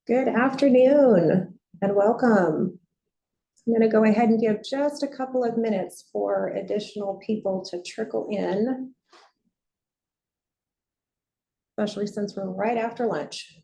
Good afternoon and welcome. I'm going to go ahead and give just a couple of minutes for additional people to trickle in, especially since we're right after lunch.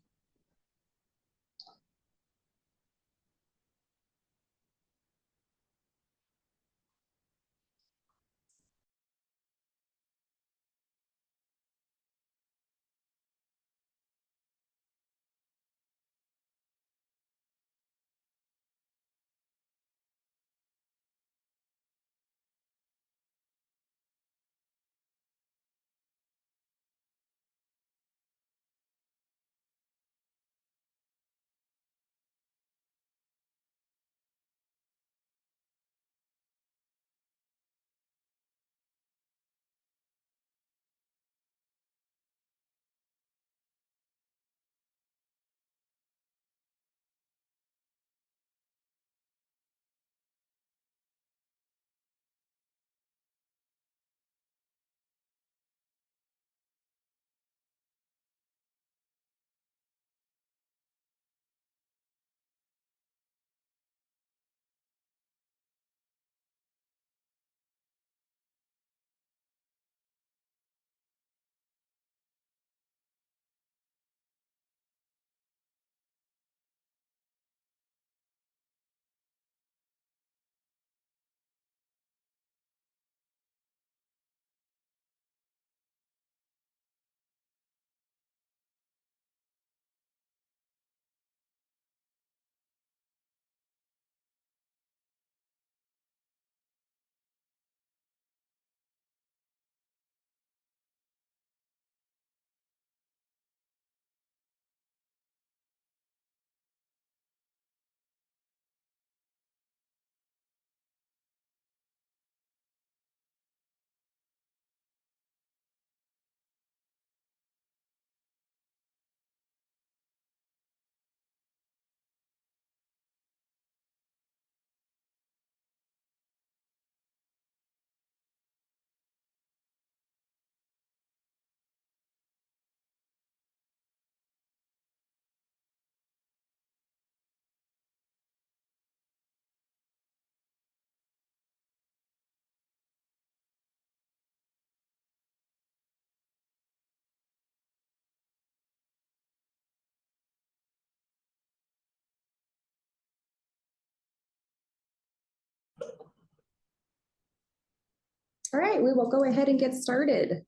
All right, we will go ahead and get started.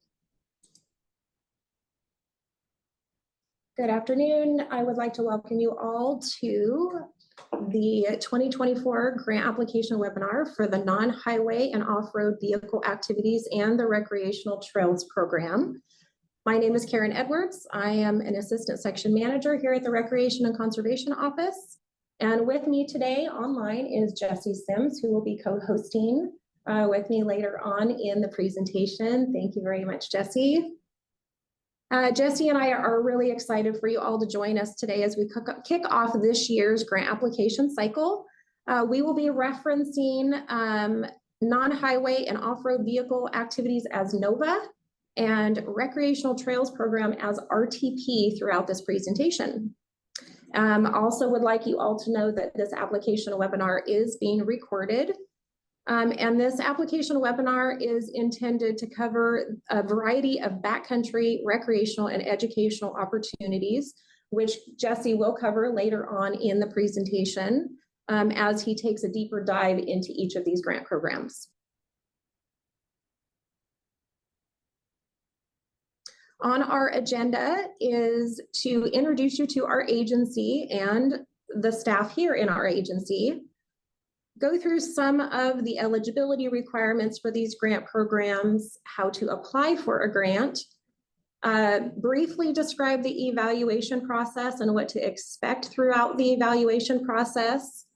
Good afternoon. I would like to welcome you all to the 2024 grant application webinar for the non-highway and off-road vehicle activities and the recreational trails program. My name is Karen Edwards. I am an assistant section manager here at the Recreation and Conservation Office. And with me today online is Jesse Sims, who will be co-hosting with me later on in the presentation. Thank you very much, Jesse. Jesse and I are really excited for you all to join us today as we kick off this year's grant application cycle. We will be referencing non-highway and off-road vehicle activities as NOVA and recreational trails program as RTP throughout this presentation. Also would like you all to know that this application webinar is being recorded. And this application webinar is intended to cover a variety of backcountry, recreational, and educational opportunities, which Jesse will cover later on in the presentation as he takes a deeper dive into each of these grant programs. On our agenda is to introduce you to our agency and the staff here in our agency, go through some of the eligibility requirements for these grant programs, how to apply for a grant, briefly describe the evaluation process and what to expect throughout the evaluation process,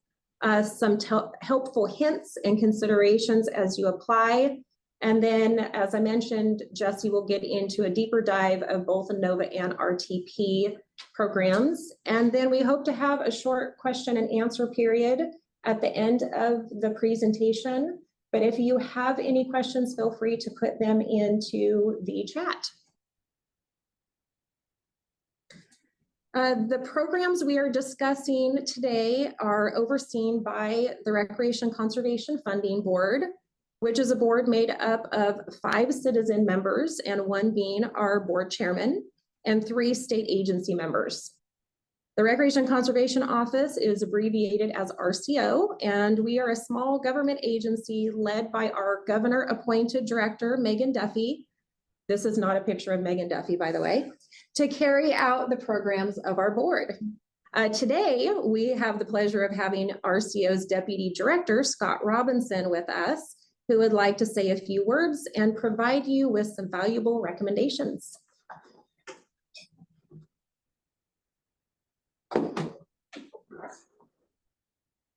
some helpful hints and considerations as you apply. And then, as I mentioned, Jesse will get into a deeper dive of both NOVA and RTP programs. And then we hope to have a short question and answer period at the end of the presentation. But if you have any questions, feel free to put them into the chat. The programs we are discussing today are overseen by the Recreation Conservation Funding Board, which is a board made up of 5 citizen members and 1 being our board chairman and 3 state agency members. The Recreation Conservation Office is abbreviated as RCO, and we are a small government agency led by our governor-appointed director, Megan Duffy. This is not a picture of Megan Duffy, by the way, to carry out the programs of our board. Today, we have the pleasure of having RCO's Deputy Director, Scott Robinson, with us, who would like to say a few words and provide you with some valuable recommendations.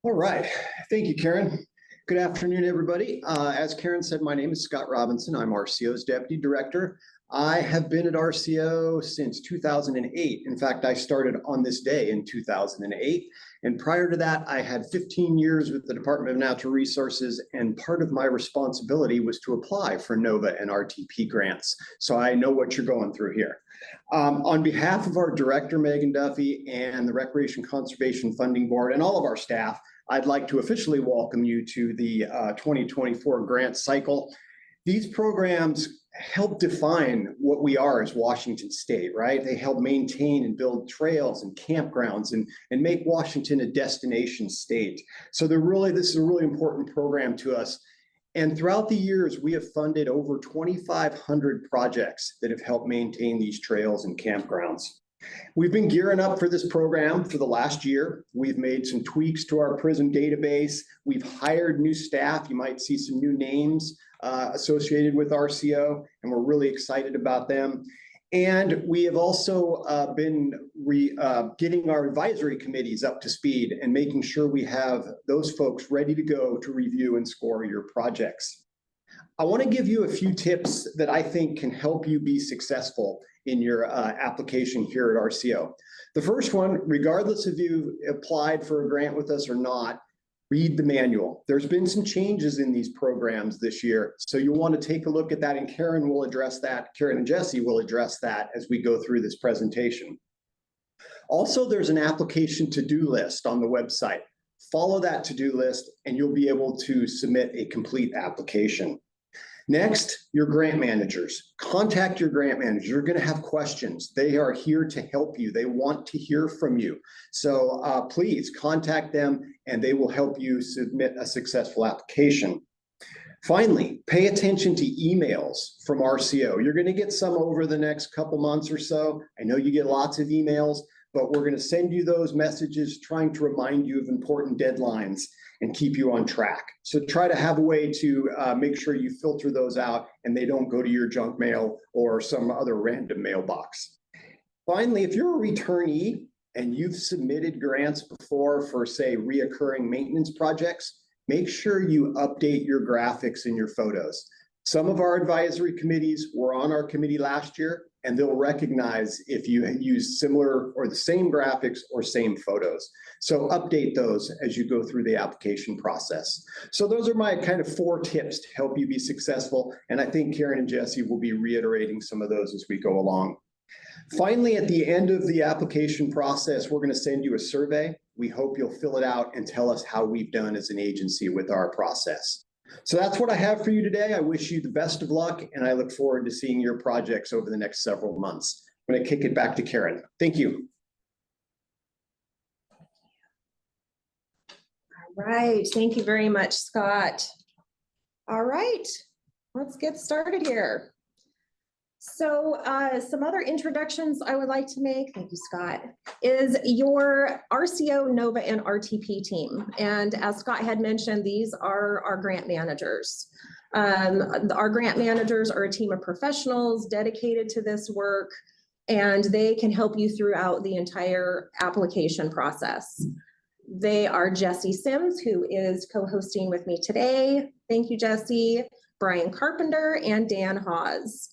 All right, thank you, Karen. Good afternoon, everybody. As Karen said, my name is Scott Robinson. I'm RCO's Deputy Director. I have been at RCO since 2008. In fact, I started on this day in 2008. And prior to that, I had 15 years with the Department of Natural Resources, and part of my responsibility was to apply for NOVA and RTP grants. So I know what you're going through here. On behalf of our director, Megan Duffy, and the Recreation Conservation Funding Board, and all of our staff, I'd like to officially welcome you to the 2024 grant cycle. These programs help define what we are as Washington State, right? They help maintain and build trails and campgrounds and make Washington a destination state. So this is a really important program to us. And throughout the years, we have funded over 2,500 projects that have helped maintain these trails and campgrounds. We've been gearing up for this program for the last year. We've made some tweaks to our PRISM database. We've hired new staff. You might see some new names associated with RCO, and we're really excited about them. And we have also been getting our advisory committees up to speed and making sure we have those folks ready to go to review and score your projects. I want to give you a few tips that I think can help you be successful in your application here at RCO. The first one, regardless if you applied for a grant with us or not, read the manual. There's been some changes in these programs this year, so you'll want to take a look at that, and Karen will address that. Karen and Jesse will address that as we go through this presentation. Also, there's an application to-do list on the website. Follow that to-do list, and you'll be able to submit a complete application. Next, your grant managers. Contact your grant managers. You're going to have questions. They are here to help you. They want to hear from you. So please contact them, and they will help you submit a successful application. Finally, pay attention to emails from RCO. You're going to get some over the next couple months or so. I know you get lots of emails, but we're going to send you those messages trying to remind you of important deadlines and keep you on track. So try to have a way to make sure you filter those out and they don't go to your junk mail or some other random mailbox. Finally, if you're a returnee and you've submitted grants before for, say, reoccurring maintenance projects, make sure you update your graphics and your photos. Some of our advisory committees were on our committee last year, and they'll recognize if you use similar or the same graphics or same photos. So update those as you go through the application process. So those are my kind of 4 tips to help you be successful. And I think Karen and Jesse will be reiterating some of those as we go along. Finally, at the end of the application process, we're going to send you a survey. We hope you'll fill it out and tell us how we've done as an agency with our process. So that's what I have for you today. I wish you the best of luck, and I look forward to seeing your projects over the next several months. I'm going to kick it back to Karen. Thank you. All right. Thank you very much, Scott. All right. Let's get started here. So some other introductions I would like to make, thank you, Scott, is your RCO, NOVA, and RTP team. And as Scott had mentioned, these are our grant managers. Our grant managers are a team of professionals dedicated to this work, and they can help you throughout the entire application process. They are Jesse Sims, who is co-hosting with me today. Thank you, Jesse. Brian Carpenter and Dan Hawes.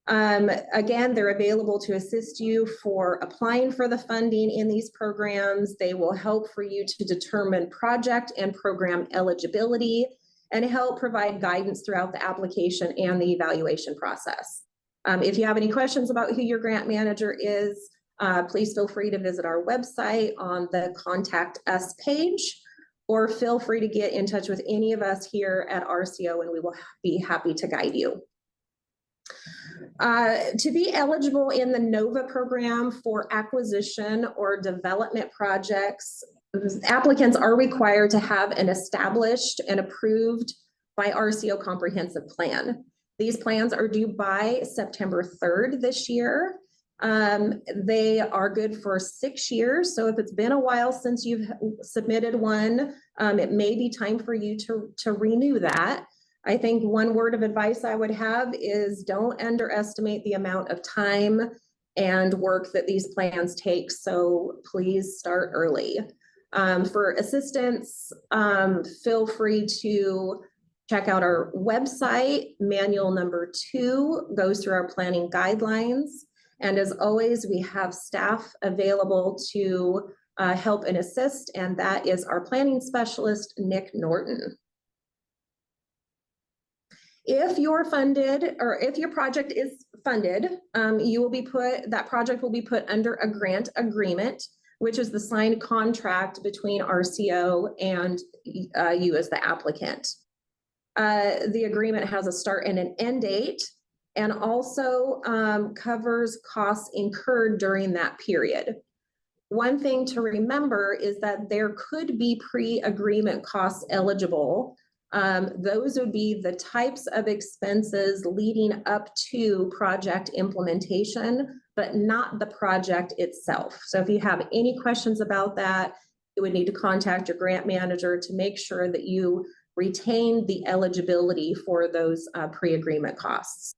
Again, they're available to assist you for applying for the funding in these programs. They will help for you to determine project and program eligibility and help provide guidance throughout the application and the evaluation process. If you have any questions about who your grant manager is, please feel free to visit our website on the Contact Us page, or feel free to get in touch with any of us here at RCO and we will be happy to guide you. To be eligible in the NOVA program for acquisition or development projects, applicants are required to have an established and approved by RCO comprehensive plan. These plans are due by September 3rd this year. They are good for 6 years. So if it's been a while since you've submitted one, it may be time for you to renew that. I think one word of advice I would have is don't underestimate the amount of time and work that these plans take. So please start early. For assistance, feel free to check out our website. Manual number 2 goes through our planning guidelines. And as always, we have staff available to help and assist, and that is our planning specialist, Nick Norton. If you're funded, or if your project is funded, that project will be put under a grant agreement, which is the signed contract between RCO and you as the applicant. The agreement has a start and an end date, and also covers costs incurred during that period. One thing to remember is that there could be pre-agreement costs eligible. Those would be the types of expenses leading up to project implementation, but not the project itself. So if you have any questions about that, you would need to contact your grant manager to make sure that you retain the eligibility for those pre-agreement costs.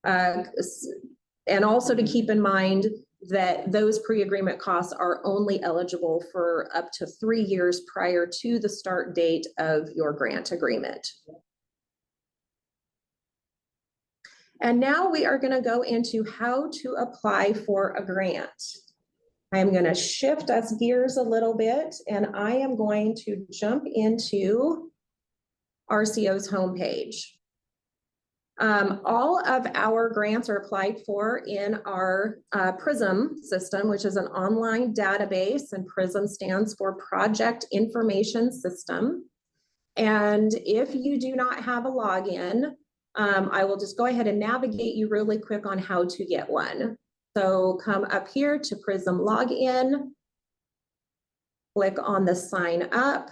And also to keep in mind that those pre-agreement costs are only eligible for up to 3 years prior to the start date of your grant agreement. And now we are going to go into how to apply for a grant. I'm going to shift us gears a little bit, and I am going to jump into RCO's homepage. All of our grants are applied for in our PRISM system, which is an online database, and PRISM stands for Project Information System. And if you do not have a login, I will just go ahead and navigate you really quick on how to get one. So come up here to PRISM Login, click on the Sign Up,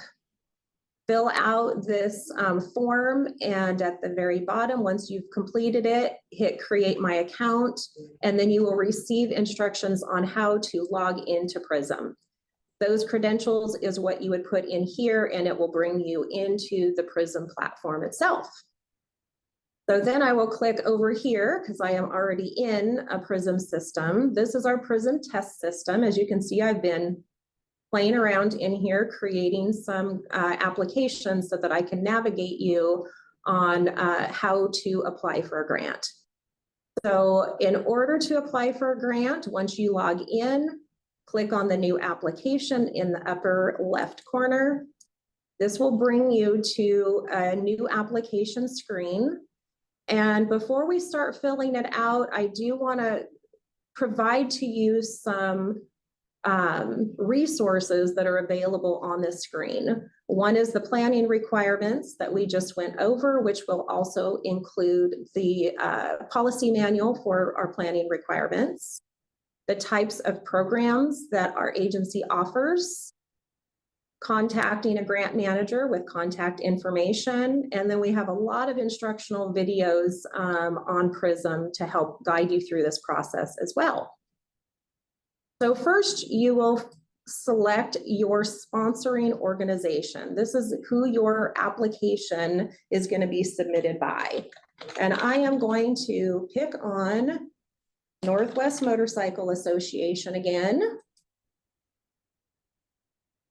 fill out this form, and at the very bottom, once you've completed it, hit Create My Account, and then you will receive instructions on how to log into PRISM. Those credentials is what you would put in here, and it will bring you into the PRISM platform itself. So then I will click over here because I am already in a PRISM system. This is our PRISM test system. As you can see, I've been playing around in here, creating some applications so that I can navigate you on how to apply for a grant. So in order to apply for a grant, once you log in, click on the new application in the upper left corner. This will bring you to a new application screen. And before we start filling it out, I do want to provide to you some resources that are available on this screen. One is the planning requirements that we just went over, which will also include the policy manual for our planning requirements, the types of programs that our agency offers, contacting a grant manager with contact information, and then we have a lot of instructional videos on PRISM to help guide you through this process as well. So first, you will select your sponsoring organization. This is who your application is going to be submitted by. And I am going to pick on Northwest Motorcycle Association again.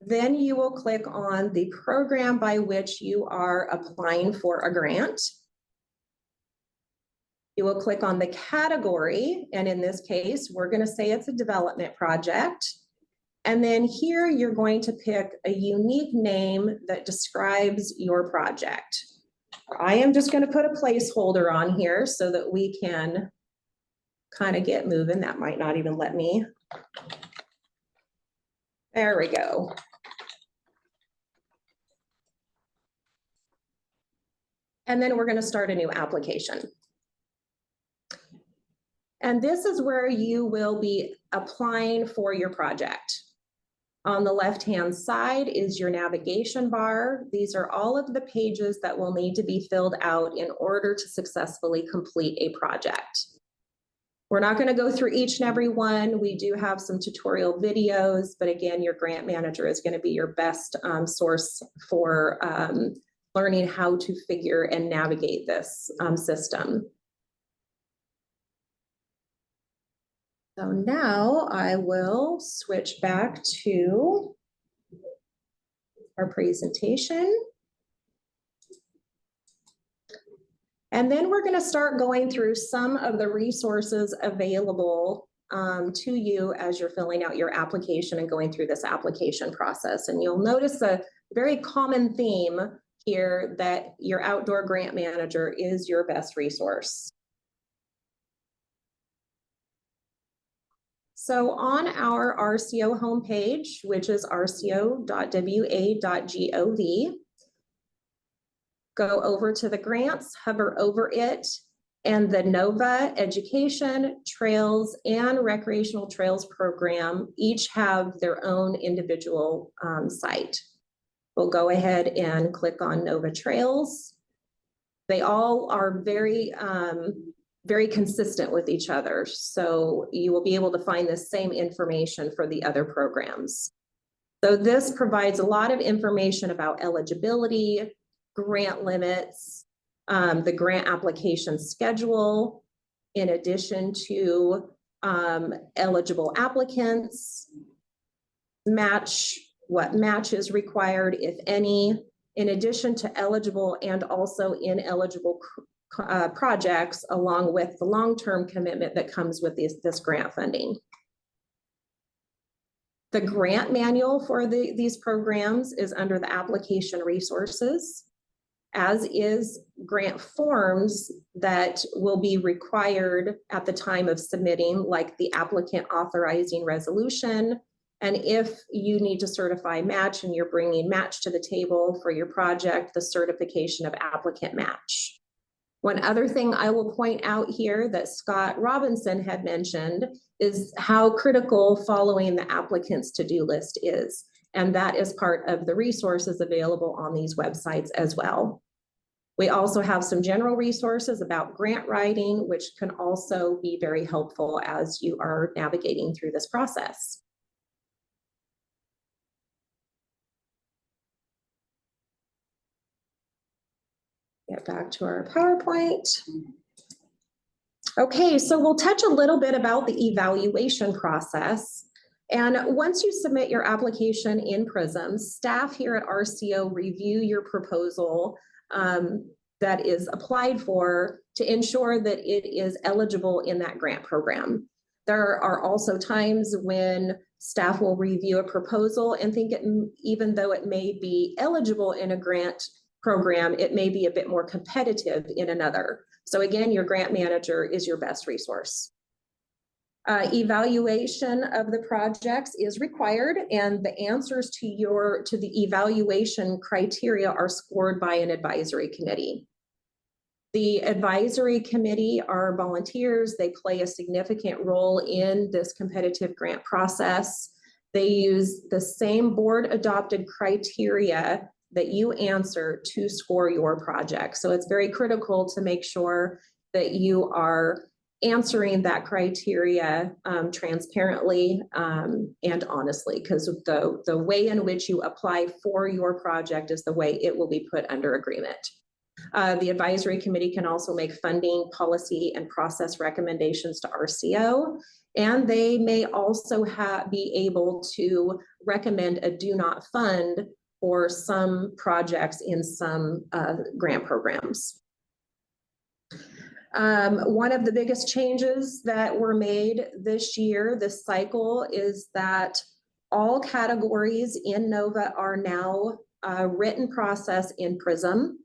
Then you will click on the program by which you are applying for a grant. You will click on the category, and in this case, we're going to say it's a development project. And then here you're going to pick a unique name that describes your project. I am just going to put a placeholder on here so that we can kind of get moving. That might not even let me There we go. And then we're going to start a new application. And this is where you will be applying for your project. On the left-hand side is your navigation bar. These are all of the pages that will need to be filled out in order to successfully complete a project. We're not going to go through each and every one. We do have some tutorial videos, but again, your grant manager is going to be your best source for learning how to figure and navigate this system. So now I will switch back to our presentation. And then we're going to start going through some of the resources available to you as you're filling out your application and going through this application process. And you'll notice a very common theme here that your outdoor grant manager is your best resource. So on our RCO homepage, which is rco.wa.gov, go over to the grants, hover over it, and the NOVA Education, Trails, and Recreational Trails Program each have their own individual site. We'll go ahead and click on NOVA Trails. They all are very consistent with each other. So you will be able to find the same information for the other programs. So this provides a lot of information about eligibility, grant limits, the grant application schedule, in addition to eligible applicants, what match is required, if any, in addition to eligible and also ineligible projects, along with the long-term commitment that comes with this grant funding. The grant manual for these programs is under the application resources, as is grant forms that will be required at the time of submitting, like the applicant authorizing resolution. And if you need to certify match and you're bringing match to the table for your project, the certification of applicant match. One other thing I will point out here that Scott Robinson had mentioned is how critical following the applicant's to-do list is. And that is part of the resources available on these websites as well. We also have some general resources about grant writing, which can also be very helpful as you are navigating through this process. Get back to our PowerPoint. Okay, so we'll touch a little bit about the evaluation process. And once you submit your application in PRISM, staff here at RCO review your proposal that is applied for to ensure that it is eligible in that grant program. There are also times when staff will review a proposal and think even though it may be eligible in a grant program, it may be a bit more competitive in another. So again, your grant manager is your best resource. Evaluation of the projects is required, and the answers to the evaluation criteria are scored by an advisory committee. The advisory committee are volunteers. They play a significant role in this competitive grant process. They use the same board adopted criteria that you answer to score your project. So it's very critical to make sure that you are answering that criteria transparently and honestly, because the way in which you apply for your project is the way it will be put under agreement. The advisory committee can also make funding, policy, and process recommendations to RCO, and they may also be able to recommend a do not fund for some projects in some grant programs. One of the biggest changes that were made this year, this cycle, is that all categories in NOVA are now written process in PRISM.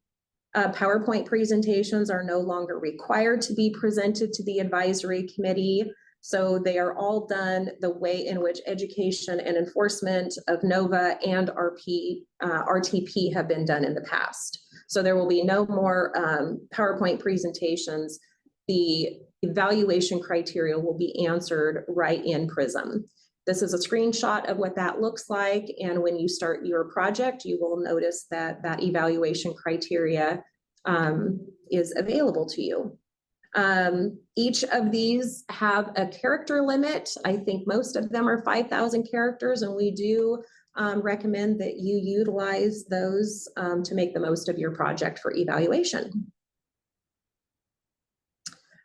PowerPoint presentations are no longer required to be presented to the advisory committee. So they are all done the way in which education and enforcement of NOVA and RTP have been done in the past. So there will be no more PowerPoint presentations. The evaluation criteria will be answered right in PRISM. This is a screenshot of what that looks like. And when you start your project, you will notice that that evaluation criteria is available to you. Each of these have a character limit. I think most of them are 5,000 characters, and we do recommend that you utilize those to make the most of your project for evaluation.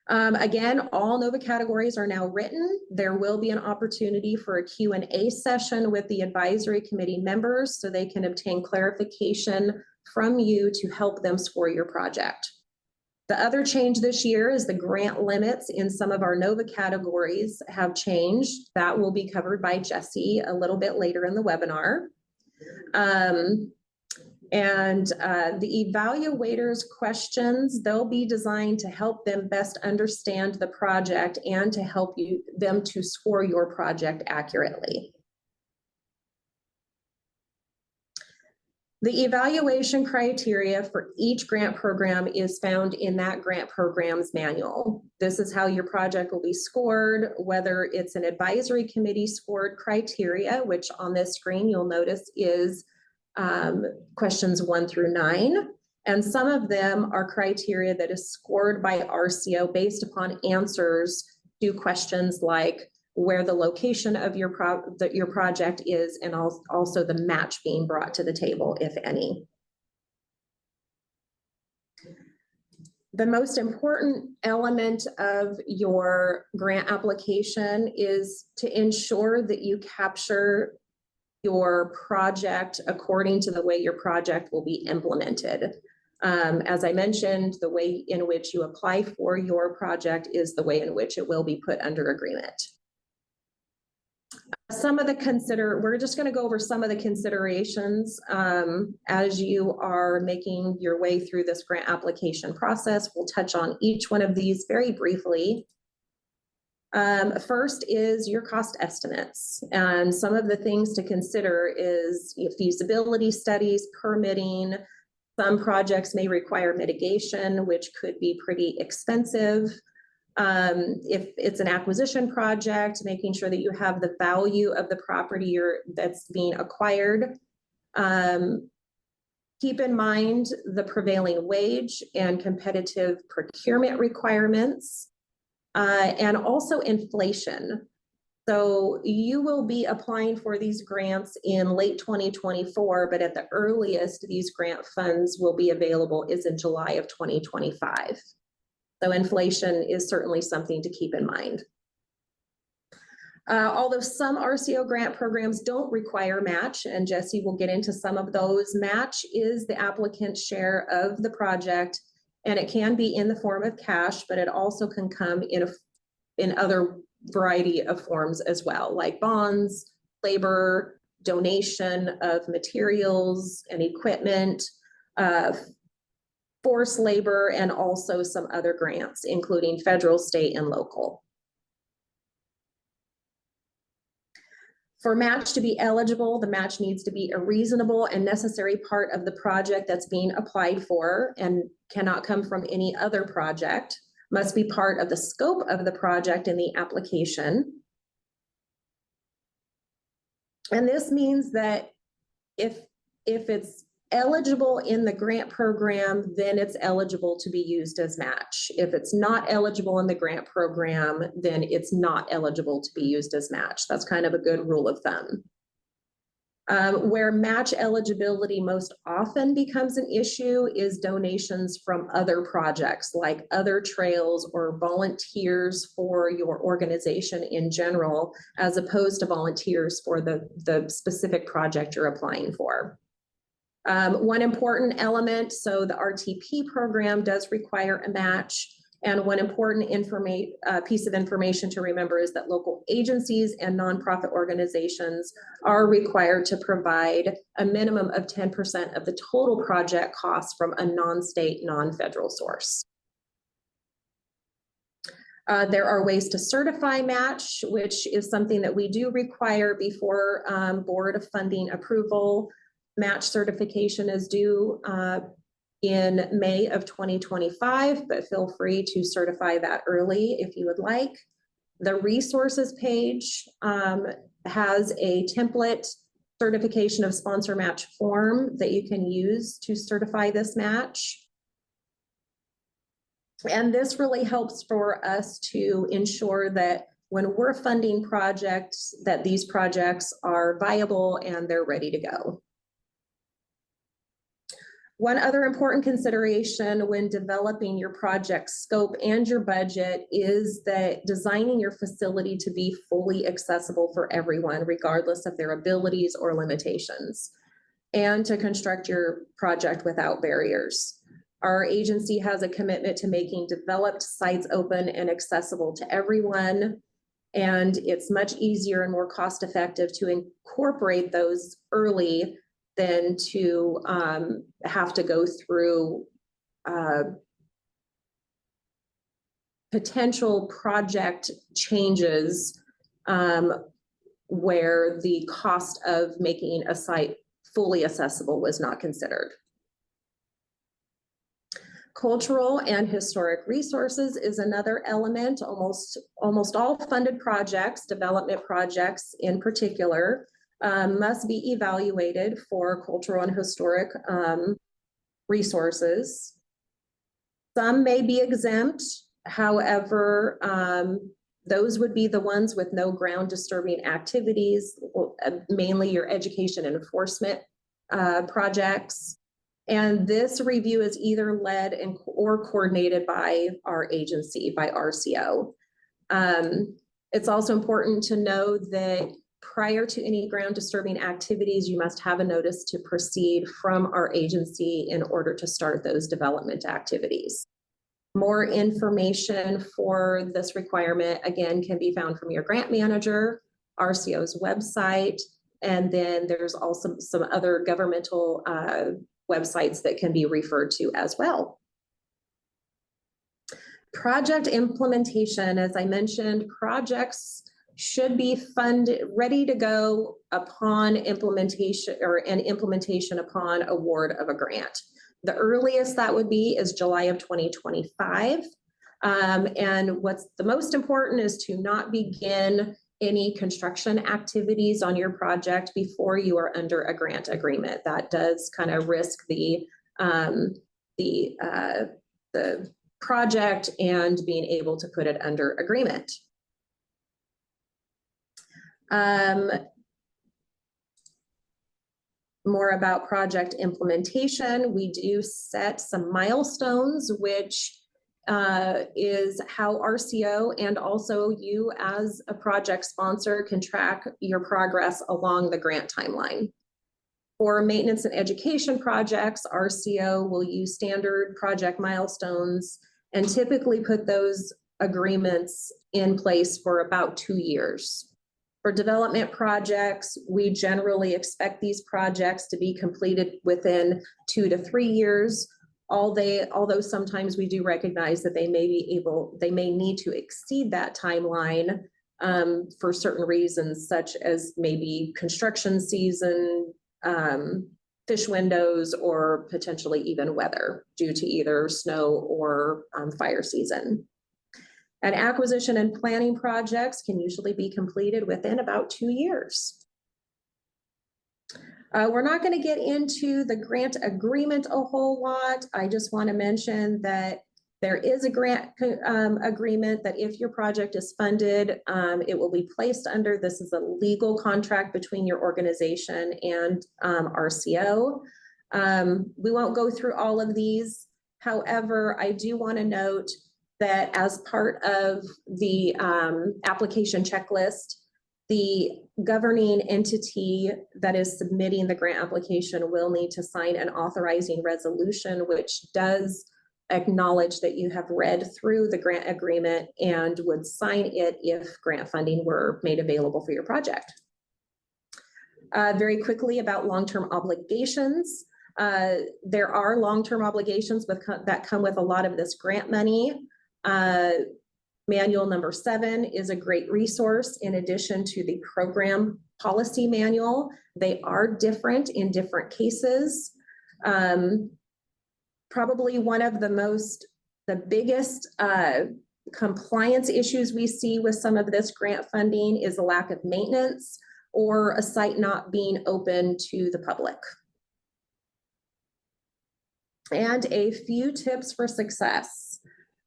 Again, all NOVA categories are now written. There will be an opportunity for a Q&A session with the advisory committee members so they can obtain clarification from you to help them score your project. The other change this year is the grant limits in some of our NOVA categories have changed. That will be covered by Jesse a little bit later in the webinar. The evaluators' questions, they'll be designed to help them best understand the project and to help them to score your project accurately. The evaluation criteria for each grant program is found in that grant program's manual. This is how your project will be scored, whether it's an advisory committee scored criteria, which on this screen you'll notice is questions 1 through 9. And some of them are criteria that is scored by RCO based upon answers to questions like where the location of your project is, and also the match being brought to the table, if any. The most important element of your grant application is to ensure that you capture your project according to the way your project will be implemented. As I mentioned, the way in which you apply for your project is the way in which it will be put under agreement. We're just going to go over some of the considerations as you are making your way through this grant application process. We'll touch on each one of these very briefly. First is your cost estimates, and some of the things to consider is feasibility studies, permitting. Some projects may require mitigation, which could be pretty expensive. If it's an acquisition project, making sure that you have the value of the property that's being acquired. Keep in mind the prevailing wage and competitive procurement requirements, and also inflation. So you will be applying for these grants in late 2024, but at the earliest these grant funds will be available is in July of 2025. So inflation is certainly something to keep in mind. Although some RCO grant programs don't require match, and Jesse will get into some of those, match is the applicant's share of the project, and it can be in the form of cash, but it also can come in other variety of forms as well, like bonds, labor, donation of materials and equipment, forced labor, and also some other grants, including federal, state, and local. For match to be eligible, the match needs to be a reasonable and necessary part of the project that's being applied for and cannot come from any other project, must be part of the scope of the project in the application. And this means that if it's eligible in the grant program, then it's eligible to be used as match. If it's not eligible in the grant program, then it's not eligible to be used as match. That's kind of a good rule of thumb. Where match eligibility most often becomes an issue is donations from other projects, like other trails or volunteers for your organization in general, as opposed to volunteers for the specific project you're applying for. One important element, so the RTP program does require a match, and one important piece of information to remember is that local agencies and nonprofit organizations are required to provide a minimum of 10% of the total project cost from a non-state, non-federal source. There are ways to certify match, which is something that we do require before Board of Funding approval. Match certification is due in May of 2025, but feel free to certify that early if you would like. The resources page has a template certification of sponsor match form that you can use to certify this match. And this really helps for us to ensure that when we're funding projects, that these projects are viable and they're ready to go. One other important consideration when developing your project scope and your budget is that designing your facility to be fully accessible for everyone, regardless of their abilities or limitations, and to construct your project without barriers. Our agency has a commitment to making developed sites open and accessible to everyone. And it's much easier and more cost-effective to incorporate those early than to have to go through potential project changes where the cost of making a site fully accessible was not considered. Cultural and historic resources is another element. Almost all funded projects, development projects in particular, must be evaluated for cultural and historic resources. Some may be exempt. However, those would be the ones with no ground disturbing activities, mainly your education and enforcement projects. And this review is either led or coordinated by our agency, by RCO. It's also important to know that prior to any ground disturbing activities, you must have a notice to proceed from our agency in order to start those development activities. More information for this requirement, again, can be found from your grant manager, RCO's website, and then there's also some other governmental websites that can be referred to as well. Project implementation, as I mentioned, projects should be funded, ready to go upon implementation and implementation upon award of a grant. The earliest that would be is July of 2025. And what's the most important is to not begin any construction activities on your project before you are under a grant agreement. That does kind of risk the project and being able to put it under agreement. More about project implementation. We do set some milestones, which is how RCO and also you as a project sponsor can track your progress along the grant timeline. For maintenance and education projects, RCO will use standard project milestones and typically put those agreements in place for about 2 years. For development projects, we generally expect these projects to be completed within 2 to 3 years. Although sometimes we do recognize that they may need to exceed that timeline for certain reasons, such as maybe construction season, fish windows, or potentially even weather due to either snow or fire season. And acquisition and planning projects can usually be completed within about 2 years. We're not going to get into the grant agreement a whole lot. I just want to mention that there is a grant agreement that if your project is funded, it will be placed under. This is a legal contract between your organization and RCO. We won't go through all of these. However, I do want to note that as part of the application checklist, the governing entity that is submitting the grant application will need to sign an authorizing resolution, which does acknowledge that you have read through the grant agreement and would sign it if grant funding were made available for your project. Very quickly about long-term obligations. There are long-term obligations that come with a lot of this grant money. Manual number 7 is a great resource in addition to the program policy manual. They are different in different cases. Probably one of the biggest compliance issues we see with some of this grant funding is the lack of maintenance or a site not being open to the public. And a few tips for success.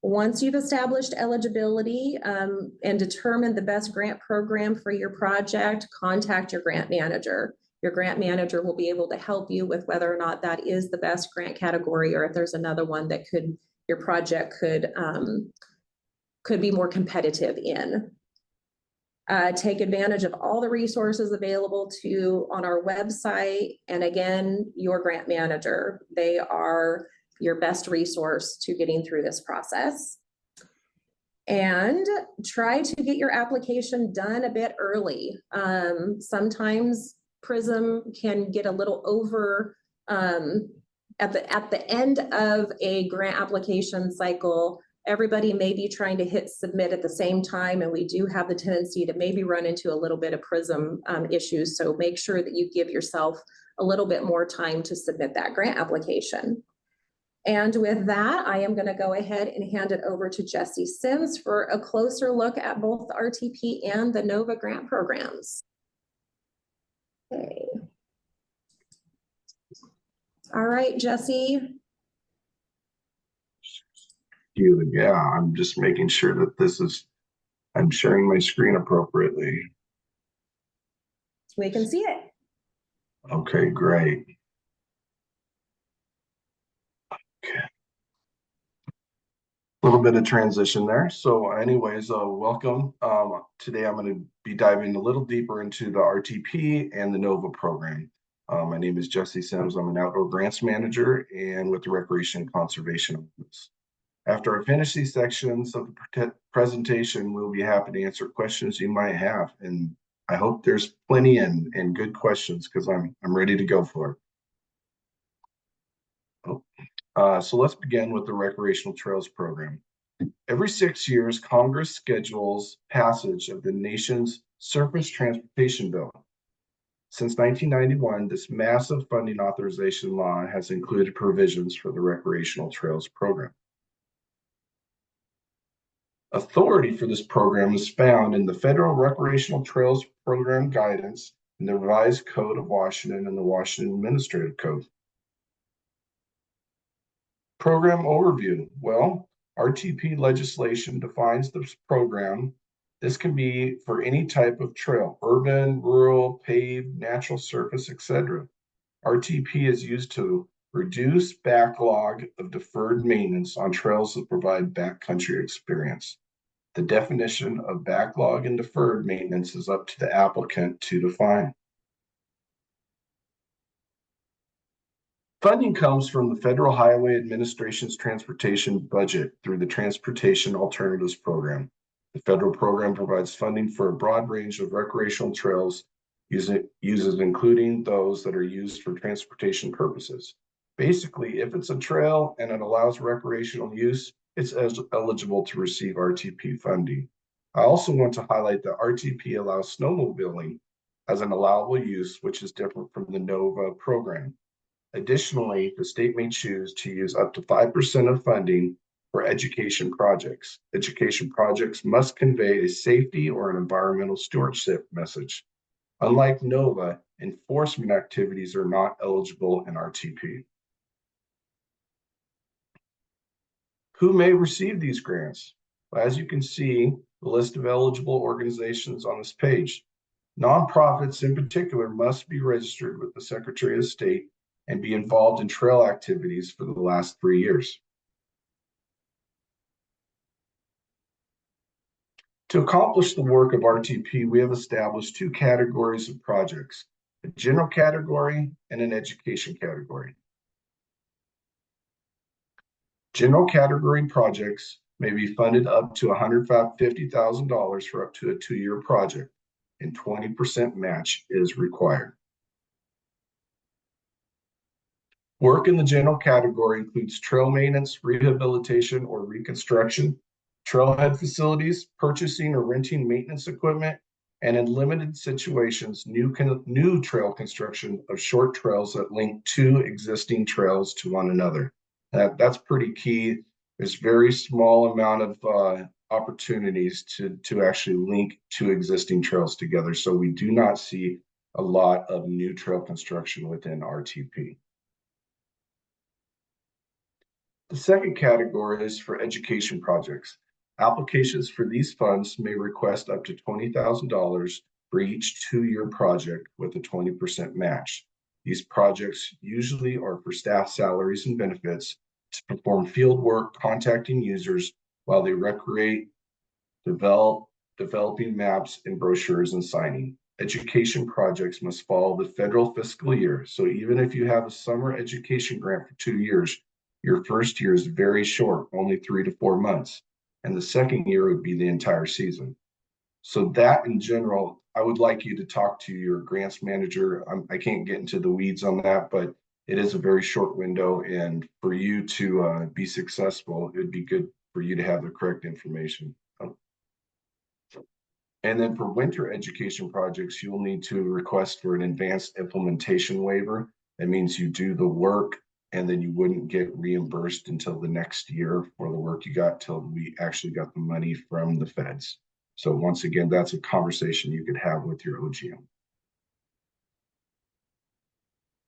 Once you've established eligibility and determined the best grant program for your project, contact your grant manager. Your grant manager will be able to help you with whether or not that is the best grant category, or if there's another one that your project could be more competitive in. Take advantage of all the resources available on our website. And again, your grant manager, they are your best resource to getting through this process. And try to get your application done a bit early. Sometimes PRISM can get a little over at the end of a grant application cycle. Everybody may be trying to hit submit at the same time, and we do have the tendency to maybe run into a little bit of PRISM issues. So make sure that you give yourself a little bit more time to submit that grant application. And with that, I am going to go ahead and hand it over to Jesse Sims for a closer look at both the RTP and the NOVA grant programs. Okay. All right, Jesse. Yeah, I'm just making sure that I'm sharing my screen appropriately. We can see it. Okay, great. Okay. A little bit of transition there. So anyways, welcome. Today I'm going to be diving a little deeper into the RTP and the NOVA program. My name is Jesse Sims. I'm an outdoor grants manager and with the Recreation and Conservation Office. After I finish these sections of the presentation, we'll be happy to answer questions you might have. And I hope there's plenty and good questions because I'm ready to go for it. So let's begin with the Recreational Trails Program. Every 6 years, Congress schedules passage of the nation's Surface Transportation Bill. Since 1991, this massive funding authorization law has included provisions for the Recreational Trails Program. Authority for this program is found in the Federal Recreational Trails Program Guidance and the Revised Code of Washington and the Washington Administrative Code. Program overview. Well, RTP legislation defines this program. This can be for any type of trail, urban, rural, paved, natural surface, etc. RTP is used to reduce backlog of deferred maintenance on trails that provide backcountry experience. The definition of backlog and deferred maintenance is up to the applicant to define. Funding comes from the Federal Highway Administration's transportation budget through the Transportation Alternatives Program. The federal program provides funding for a broad range of recreational trails, uses including those that are used for transportation purposes. Basically, if it's a trail and it allows recreational use, it's eligible to receive RTP funding. I also want to highlight that RTP allows snowmobiling as an allowable use, which is different from the NOVA program. Additionally, the state may choose to use up to 5% of funding for education projects. Education projects must convey a safety or an environmental stewardship message. Unlike NOVA, enforcement activities are not eligible in RTP. Who may receive these grants? Well, as you can see, the list of eligible organizations on this page. Nonprofits in particular must be registered with the Secretary of State and be involved in trail activities for the last 3 years. To accomplish the work of RTP, we have established 2 categories of projects, a general category and an education category. General category projects may be funded up to $150,000 for up to a 2-year project, and 20% match is required. Work in the general category includes trail maintenance, rehabilitation or reconstruction, trailhead facilities, purchasing or renting maintenance equipment, and in limited situations, new trail construction of short trails that link two existing trails to one another. That's pretty key. There's very small amount of opportunities to actually link two existing trails together. So we do not see a lot of new trail construction within RTP. The second category is for education projects. Applications for these funds may request up to $20,000 for each 2-year project with a 20% match. These projects usually are for staff salaries and benefits to perform field work, contacting users while they recreate, developing maps and brochures and signing. Education projects must follow the federal fiscal year. So even if you have a summer education grant for 2 years, your first year is very short, only 3 to 4 months. And the second year would be the entire season. So that in general, I would like you to talk to your grants manager. I can't get into the weeds on that, but it is a very short window. And for you to be successful, it'd be good for you to have the correct information. And then for winter education projects, you'll need to request for an advanced implementation waiver. That means you do the work and then you wouldn't get reimbursed until the next year for the work you got till we actually got the money from the feds. So once again, that's a conversation you could have with your OGM.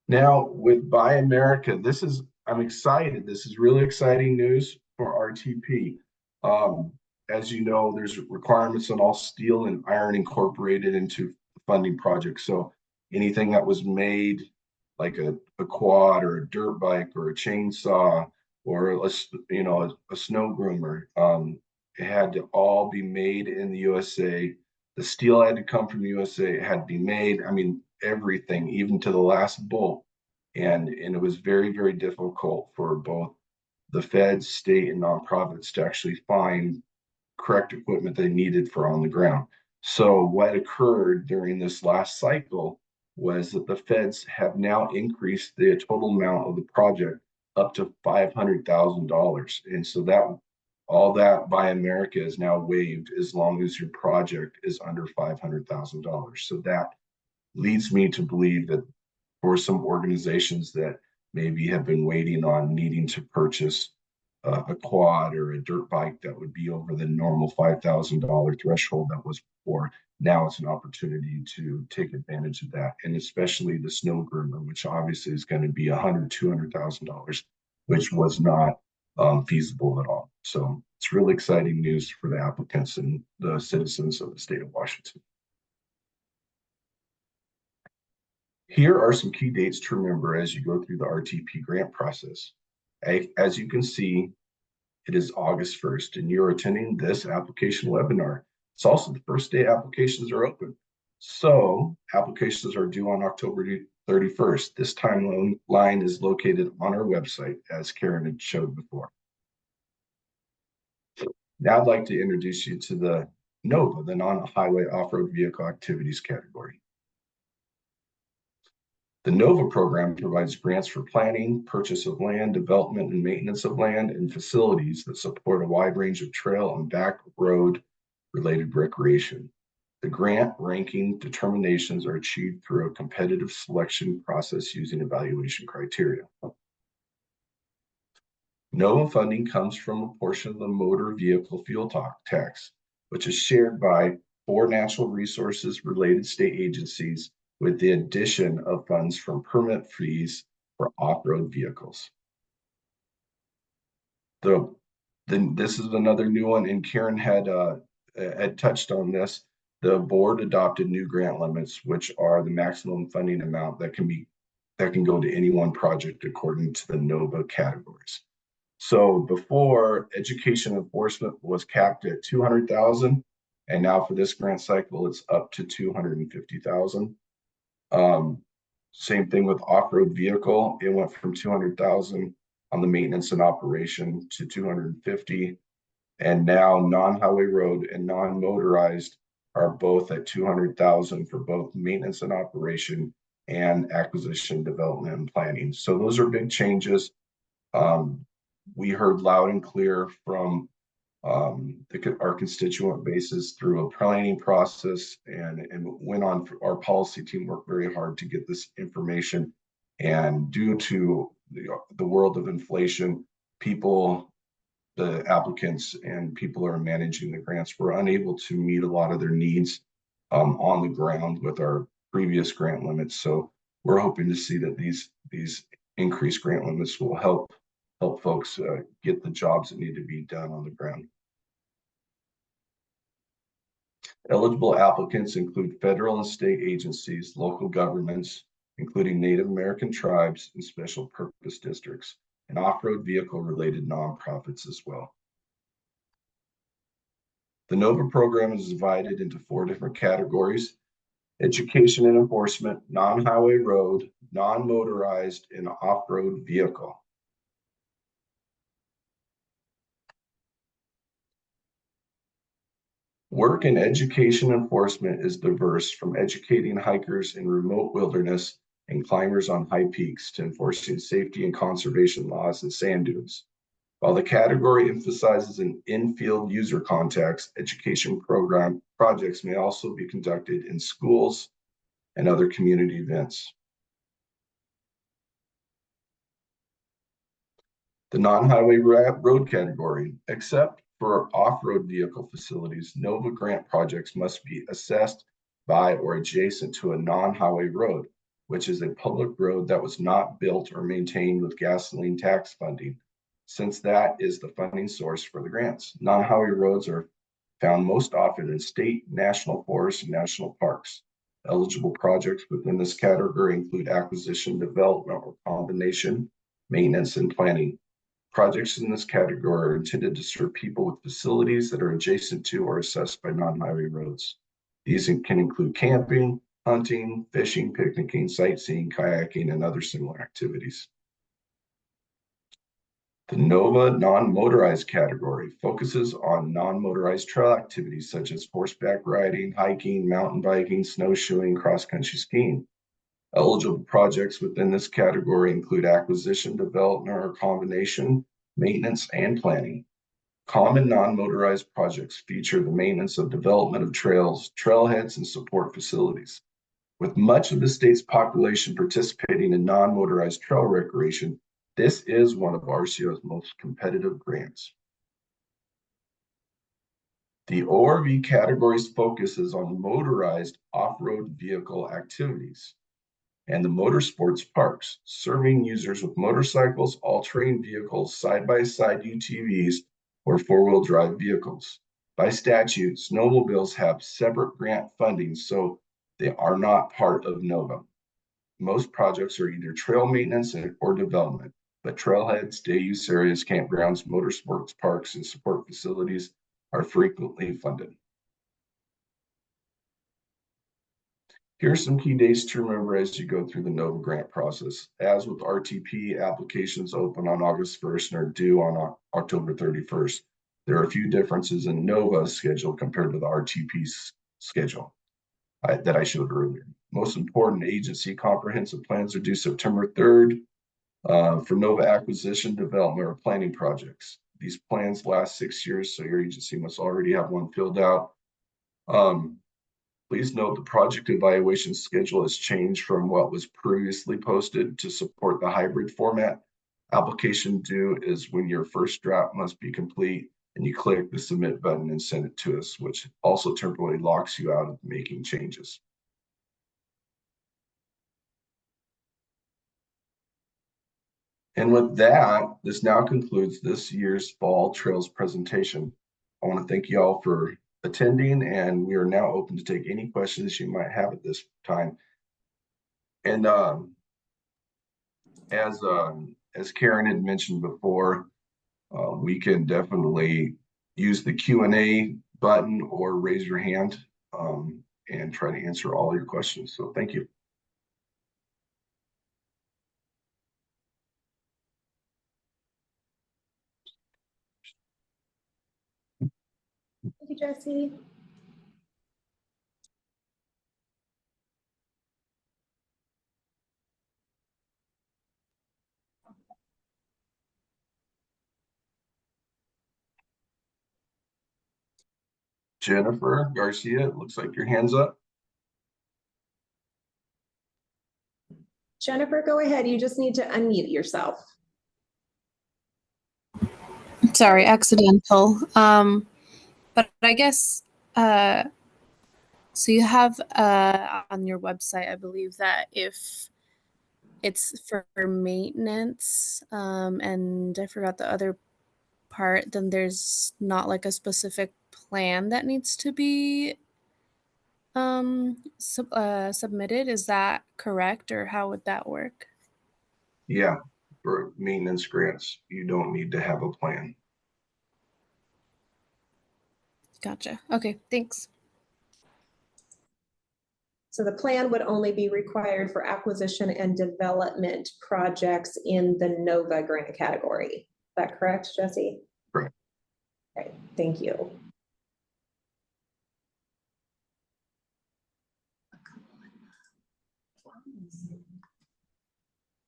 Now with Buy America, I'm excited. This is really exciting news for RTP. As you know, there's requirements on all steel and iron incorporated into funding projects. So anything that was made like a quad or a dirt bike or a chainsaw or a snow groomer, it had to all be made in the USA. The steel had to come from the USA. It had to be made. I mean, everything, even to the last bolt. And it was very, very difficult for both the feds, state, and nonprofits to actually find correct equipment they needed for on the ground. So what occurred during this last cycle was that the feds have now increased the total amount of the project up to $500,000. And so that all that Buy America is now waived as long as your project is under $500,000. So that leads me to believe that for some organizations that maybe have been waiting on needing to purchase a quad or a dirt bike that would be over the normal $5,000 threshold that was before. Now it's an opportunity to take advantage of that, and especially the snow groomer, which obviously is going to be $100,000, $200,000, which was not feasible at all. So it's really exciting news for the applicants and the citizens of the state of Washington. Here are some key dates to remember as you go through the RTP grant process. As you can see, it is August 1st, and you're attending this application webinar. It's also the first day applications are open. So applications are due on October 31st. This timeline is located on our website, as Karen had showed before. Now I'd like to introduce you to the NOVA, the non-highway off-road vehicle activities category. The NOVA program provides grants for planning, purchase of land, development and maintenance of land, and facilities that support a wide range of trail and back road related recreation. The grant ranking determinations are achieved through a competitive selection process using evaluation criteria. NOVA funding comes from a portion of the motor vehicle fuel tax, which is shared by 4 natural resources related state agencies, with the addition of funds from permit fees for off-road vehicles. This is another new one, and Karen had touched on this. The board adopted new grant limits, which are the maximum funding amount that can go to any one project according to the NOVA categories. So before, education enforcement was capped at $200,000, and now for this grant cycle, it's up to $250,000. Same thing with off-road vehicle. It went from 200,000 on the maintenance and operation to 250. And now non-highway road and non-motorized are both at 200,000 for both maintenance and operation and acquisition, development, and planning. So those are big changes. We heard loud and clear from our constituent bases through a planning process and went on. Our policy team worked very hard to get this information. And due to the world of inflation, the applicants and people who are managing the grants were unable to meet a lot of their needs on the ground with our previous grant limits. So we're hoping to see that these increased grant limits will help folks get the jobs that need to be done on the ground. Eligible applicants include federal and state agencies, local governments, including Native American tribes and special purpose districts, and off-road vehicle related nonprofits as well. The NOVA program is divided into 4 different categories: education and enforcement, non-highway road, non-motorized, and off-road vehicle. Work in education enforcement is diverse, from educating hikers in remote wilderness and climbers on high peaks to enforcing safety and conservation laws in sand dunes. While the category emphasizes an in-field user contacts, education program projects may also be conducted in schools and other community events. The non-highway road category, except for off-road vehicle facilities, NOVA grant projects must be assessed by or adjacent to a non-highway road, which is a public road that was not built or maintained with gasoline tax funding, since that is the funding source for the grants. Non-highway roads are found most often in state, national forests, and national parks. Eligible projects within this category include acquisition, development, or combination, maintenance, and planning. Projects in this category are intended to serve people with facilities that are adjacent to or assessed by non-highway roads. These can include camping, hunting, fishing, picnicking, sightseeing, kayaking, and other similar activities. The NOVA non-motorized category focuses on non-motorized trail activities such as horseback riding, hiking, mountain biking, snowshoeing, cross-country skiing. Eligible projects within this category include acquisition, development, or combination, maintenance, and planning. Common non-motorized projects feature the maintenance of development of trails, trailheads, and support facilities. With much of the state's population participating in non-motorized trail recreation, this is one of RCO's most competitive grants. The ORV category's focuses on motorized off-road vehicle activities and the motorsports parks, serving users with motorcycles, all-terrain vehicles, side-by-side UTVs, or four-wheel drive vehicles. By statute, snowmobiles have separate grant funding, so they are not part of NOVA. Most projects are either trail maintenance or development, but trailheads, day use areas, campgrounds, motorsports parks, and support facilities are frequently funded. Here are some key dates to remember as you go through the NOVA grant process. As with RTP, applications open on August 1st and are due on October 31st. There are a few differences in NOVA's schedule compared to the RTP's schedule that I showed earlier. Most important, agency comprehensive plans are due September 3rd for NOVA acquisition, development, or planning projects. These plans last 6 years, so your agency must already have one filled out. Please note the project evaluation schedule has changed from what was previously posted to support the hybrid format. Application due is when your first draft must be complete and you click the submit button and send it to us, which also temporarily locks you out of making changes. And with that, this now concludes this year's Fall Trails presentation. I want to thank you all for attending, and we are now open to take any questions you might have at this time. And as Karen had mentioned before, we can definitely use the Q&A button or raise your hand and try to answer all your questions. So thank you. Thank you, Jesse. Jennifer Garcia, it looks like your hand's up. Jennifer, go ahead. You just need to unmute yourself. Sorry, accidental. But I guess so you have on your website, I believe that if it's for maintenance, and I forgot the other part, then there's not like a specific plan that needs to be submitted. Is that correct, or how would that work? Yeah, for maintenance grants, you don't need to have a plan. Gotcha. Okay, thanks. So the plan would only be required for acquisition and development projects in the NOVA grant category. Is that correct, Jesse? Correct. Okay, thank you.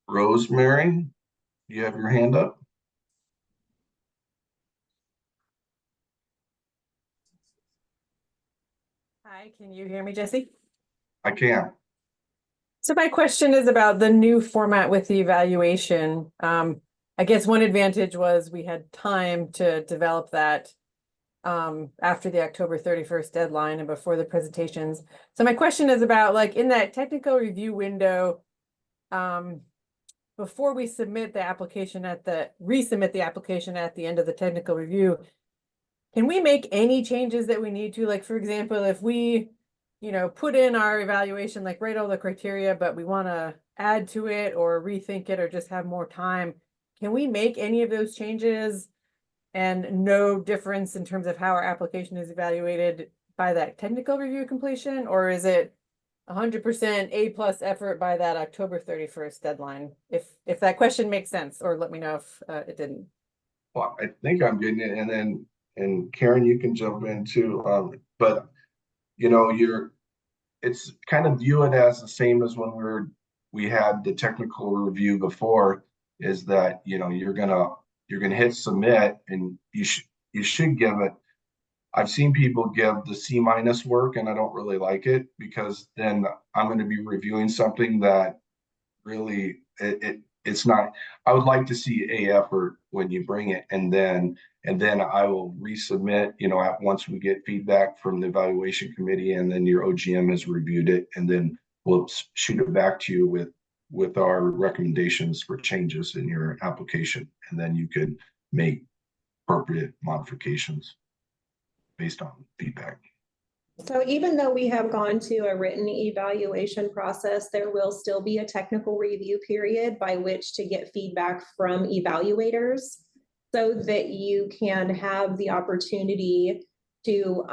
Rosemary, you have your hand up? Hi, can you hear me, Jesse? I can. So my question is about the new format with the evaluation. I guess one advantage was we had time to develop that after the October 31st deadline and before the presentations. So my question is about, like, in that technical review window, before we submit the application resubmit the application at the end of the technical review, can we make any changes that we need to? Like, for example, if we, put in our evaluation, like write all the criteria, but we want to add to it or rethink it or just have more time, can we make any of those changes and no difference in terms of how our application is evaluated by that technical review completion? Or is it 100% A+ effort by that October 31st deadline? If that question makes sense, or let me know if it didn't. Well, I think I'm getting it, and Karen, you can jump in too. But it's kind of view it as the same as when we had the technical review before, is that you're gonna hit submit, and you should give it. I've seen people give the C- work, and I don't really like it, because then I'm going to be reviewing something that really it's not. I would like to see A effort when you bring it, and then I will resubmit, once we get feedback from the evaluation committee, and then your OGM has reviewed it, and then we'll shoot it back to you with our recommendations for changes in your application, and then you could make appropriate modifications based on feedback. So even though we have gone to a written evaluation process, there will still be a technical review period by which to get feedback from evaluators, so that you can have the opportunity to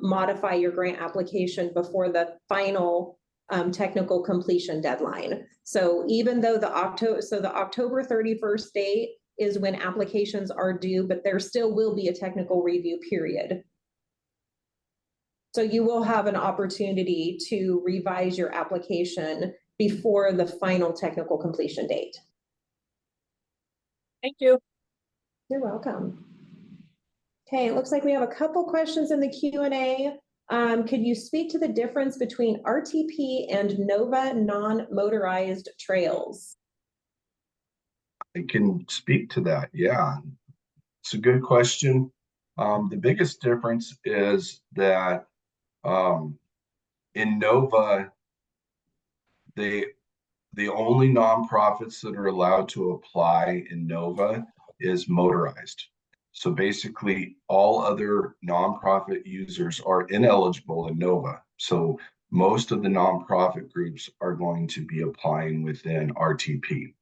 modify your grant application before the final technical completion deadline. So even though the October 31st date is when applications are due, but there still will be a technical review period. So you will have an opportunity to revise your application before the final technical completion date. Thank you. You're welcome. Okay, it looks like we have a couple questions in the Q&A. Could you speak to the difference between RTP and NOVA non-motorized trails? I can speak to that. Yeah, it's a good question. The biggest difference is that in NOVA, the only nonprofits that are allowed to apply in NOVA is motorized. So basically, all other nonprofit users are ineligible in NOVA. So most of the nonprofit groups are going to be applying within RTP.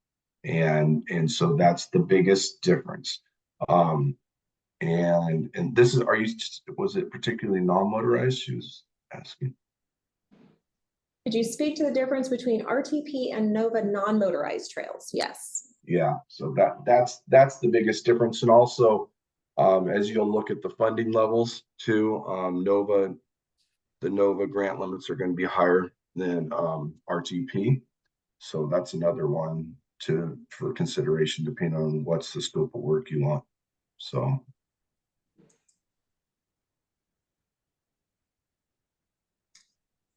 And so that's the biggest difference. And this is, was it particularly non-motorized? She was asking. Could you speak to the difference between RTP and NOVA non-motorized trails? Yes. Yeah, so that's the biggest difference. And also, as you'll look at the funding levels too, the NOVA grant limits are going to be higher than RTP. So that's another one for consideration, depending on what's the scope of work you want. So.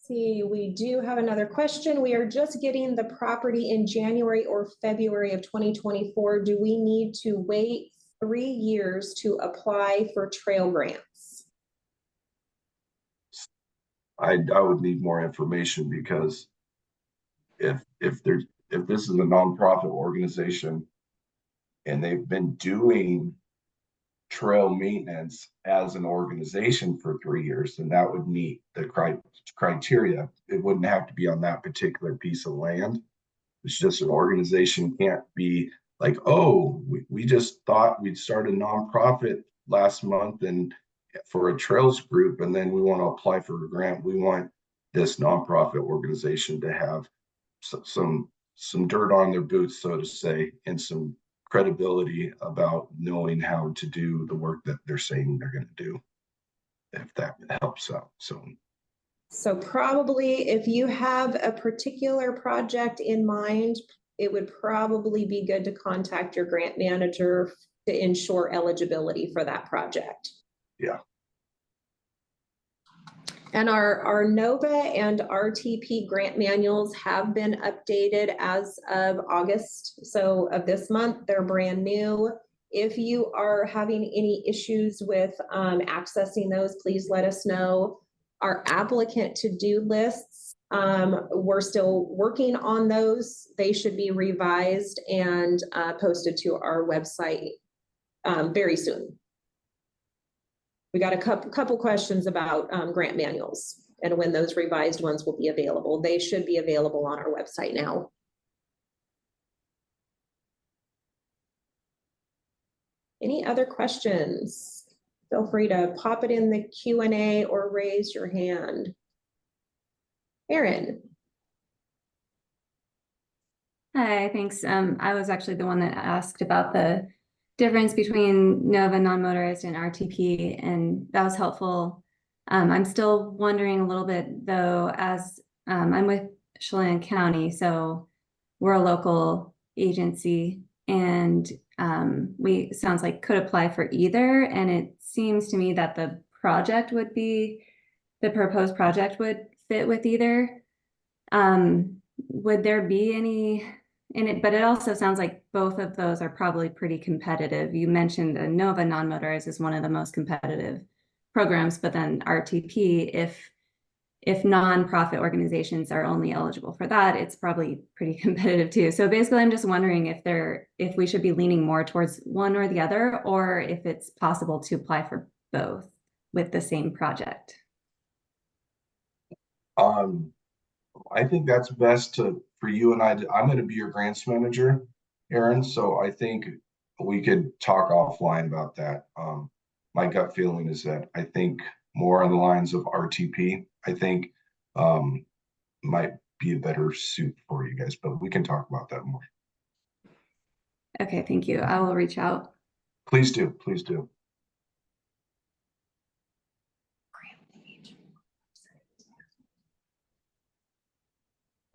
See, we do have another question. We are just getting the property in January or February of 2024. Do we need to wait 3 years to apply for trail grants? I would need more information because if this is a nonprofit organization and they've been doing trail maintenance as an organization for 3 years, then that would meet the criteria. It wouldn't have to be on that particular piece of land. It's just an organization can't be like, oh, we just thought we'd start a nonprofit last month and for a trails group, and then we want to apply for a grant. We want this nonprofit organization to have some dirt on their boots, so to say, and some credibility about knowing how to do the work that they're saying they're going to do, if that helps out. So probably if you have a particular project in mind, it would probably be good to contact your grant manager to ensure eligibility for that project. Yeah. And our NOVA and RTP grant manuals have been updated as of August. So of this month, they're brand new. If you are having any issues with accessing those, please let us know. Our applicant to-do lists, we're still working on those. They should be revised and posted to our website very soon. We got a couple questions about grant manuals and when those revised ones will be available. They should be available on our website now. Any other questions? Feel free to pop it in the Q&A or raise your hand. Erin. Hi, thanks. I was actually the one that asked about the difference between NOVA non-motorized and RTP, and that was helpful. I'm still wondering a little bit though, as I'm with Chelan County, so we're a local agency, and we sounds like could apply for either. And it seems to me that the proposed project would fit with either. Would there be any in it? But it also sounds like both of those are probably pretty competitive. You mentioned the NOVA non-motorized is one of the most competitive programs, but then RTP, if nonprofit organizations are only eligible for that, it's probably pretty competitive too. So basically, I'm just wondering if we should be leaning more towards one or the other, or if it's possible to apply for both with the same project. I think that's best for you and I'm going to be your grants manager, Erin. So I think we could talk offline about that. My gut feeling is that I think more on the lines of RTP, I think might be a better suit for you guys, but we can talk about that more. Okay, thank you. I will reach out. Please do. Please do.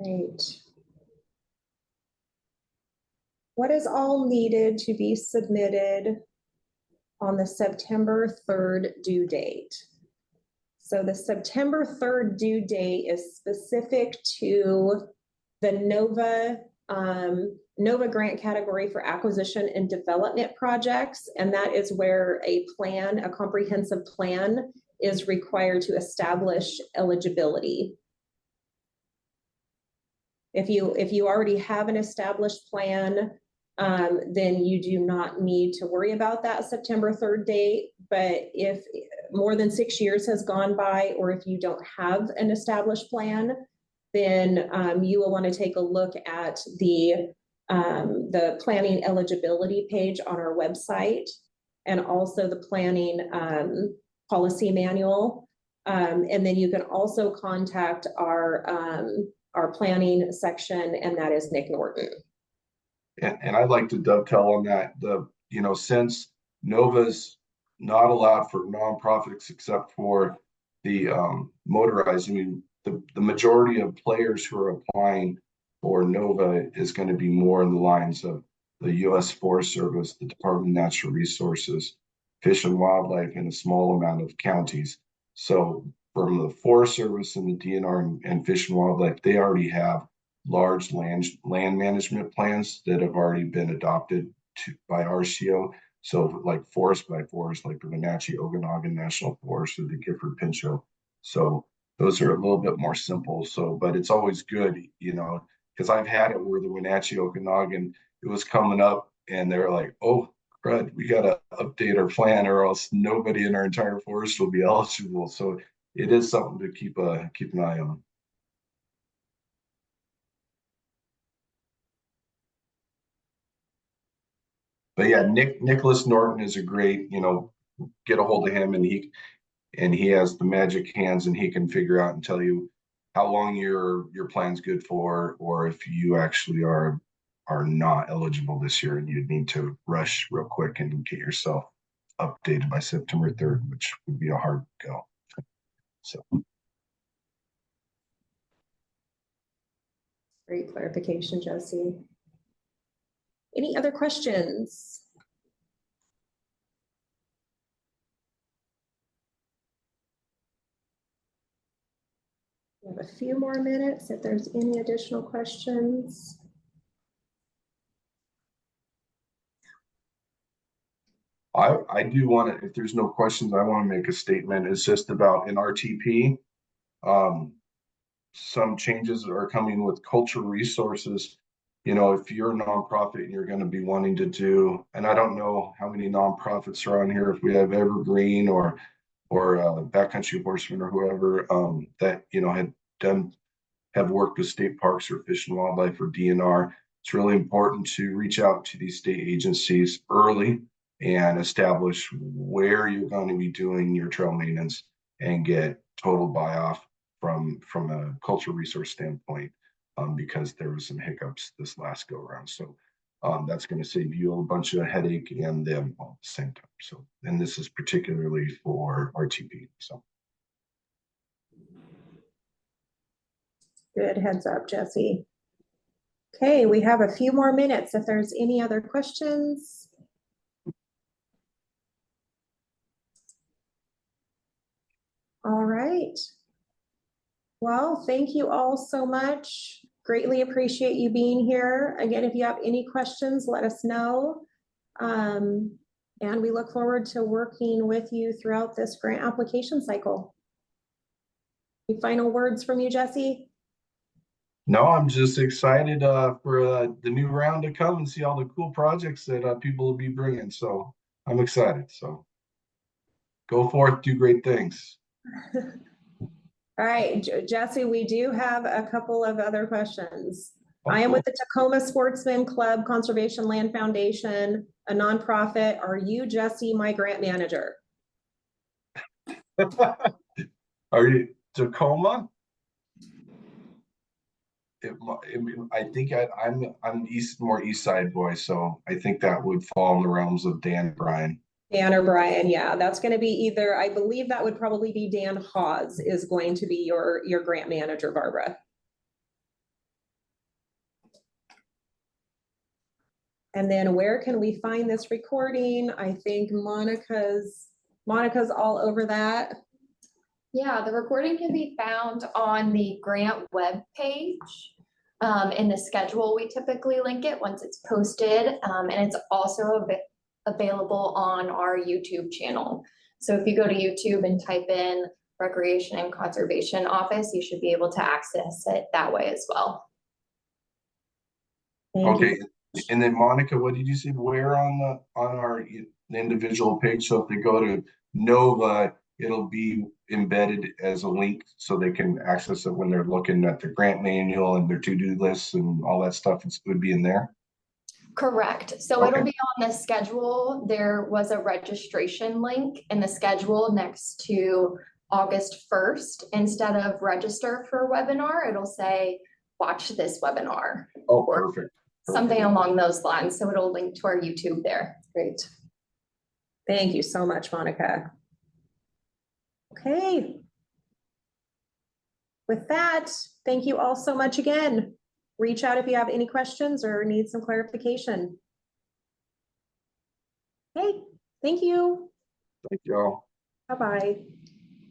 Great. What is all needed to be submitted on the September 3rd due date? So the September 3rd due date is specific to the NOVA grant category for acquisition and development projects. And that is where a comprehensive plan is required to establish eligibility. If you already have an established plan, then you do not need to worry about that September 3rd date. But if more than 6 years has gone by, or if you don't have an established plan, then you will want to take a look at the planning eligibility page on our website, and also the planning policy manual. And then you can also contact our planning section, and that is Nick Norton. And I'd like to dovetail on that. Since NOVA's not allowed for nonprofits except for the motorized, I mean, the majority of players who are applying for NOVA is going to be more in the lines of the U.S. Forest Service, the Department of Natural Resources, Fish and Wildlife, and a small amount of counties. So from the Forest Service and the DNR and Fish and Wildlife, they already have large land management plans that have already been adopted by RCO. So like forest by forest, like the Wenatchee Okanagan National Forest or the Gifford Pinchot. So those are a little bit more simple. So, but it's always good, you know, because I've had it where the Wenatchee Okanagan, it was coming up and they're like, oh, crud, we got to update our plan or else nobody in our entire forest will be eligible. So it is something to keep an eye on. But yeah, Nicholas Norton is a great, you know, get a hold of him and he has the magic hands and he can figure out and tell you how long your plan's good for, or if you actually are not eligible this year and you need to rush real quick and get yourself updated by September 3rd, which would be a hard go. So Great clarification, Jesse. Any other questions? We have a few more minutes if there's any additional questions. I do want to, if there's no questions, I want to make a statement. It's just about an RTP. Some changes are coming with cultural resources. You know, if you're a nonprofit and you're going to be wanting to do, and I don't know how many nonprofits are on here, if we have Evergreen or Backcountry Horsemen or whoever that, you know, have worked with state parks or Fish and Wildlife or DNR. It's really important to reach out to these state agencies early and establish where you're going to be doing your trail maintenance and get total buy-off from a cultural resource standpoint, because there was some hiccups this last go around. So that's going to save you a bunch of headache and them all at the same time. So, and this is particularly for RTP. So. Good heads up, Jesse. Okay, we have a few more minutes if there's any other questions. All right. Well, thank you all so much. Greatly appreciate you being here. Again, if you have any questions, let us know. And we look forward to working with you throughout this grant application cycle. Any final words from you, Jesse? No, I'm just excited for the new round to come and see all the cool projects that people will be bringing. So I'm excited. So go forth, do great things. All right, Jesse, we do have a couple of other questions. Oh, I am cool. with the Tacoma Sportsman Club Conservation Land Foundation, a nonprofit. Are you, Jesse, my grant manager? Are you Tacoma? I think I'm more east side boy, so I think that would fall in the realms of Dan Bryan. Dan or Brian, yeah, that's going to be either, I believe that would probably be Dan Hawes is going to be your grant manager, Barbara. And then where can we find this recording? I think Monica's all over that. Yeah, the recording can be found on the grant webpage. In the schedule, we typically link it once it's posted, and it's also available on our YouTube channel. So if you go to YouTube and type in Recreation and Conservation Office, you should be able to access it that way as well. Thank Okay, you. and then Monica, what did you say? Where on our individual page? So if they go to Nova, it'll be embedded as a link so they can access it when they're looking at the grant manual and their to-do lists and all that stuff. It would be in there. Correct. So Okay. it'll be on the schedule. There was a registration link in the schedule next to August 1st. Instead of register for a webinar, it'll say watch this webinar. Oh, or perfect. something along those lines. So it'll link to our YouTube there. Great. Thank you so much, Monica. Okay. With that, thank you all so much again. Reach out if you have any questions or need some clarification. Okay, thank you. Thank you all. Bye-bye.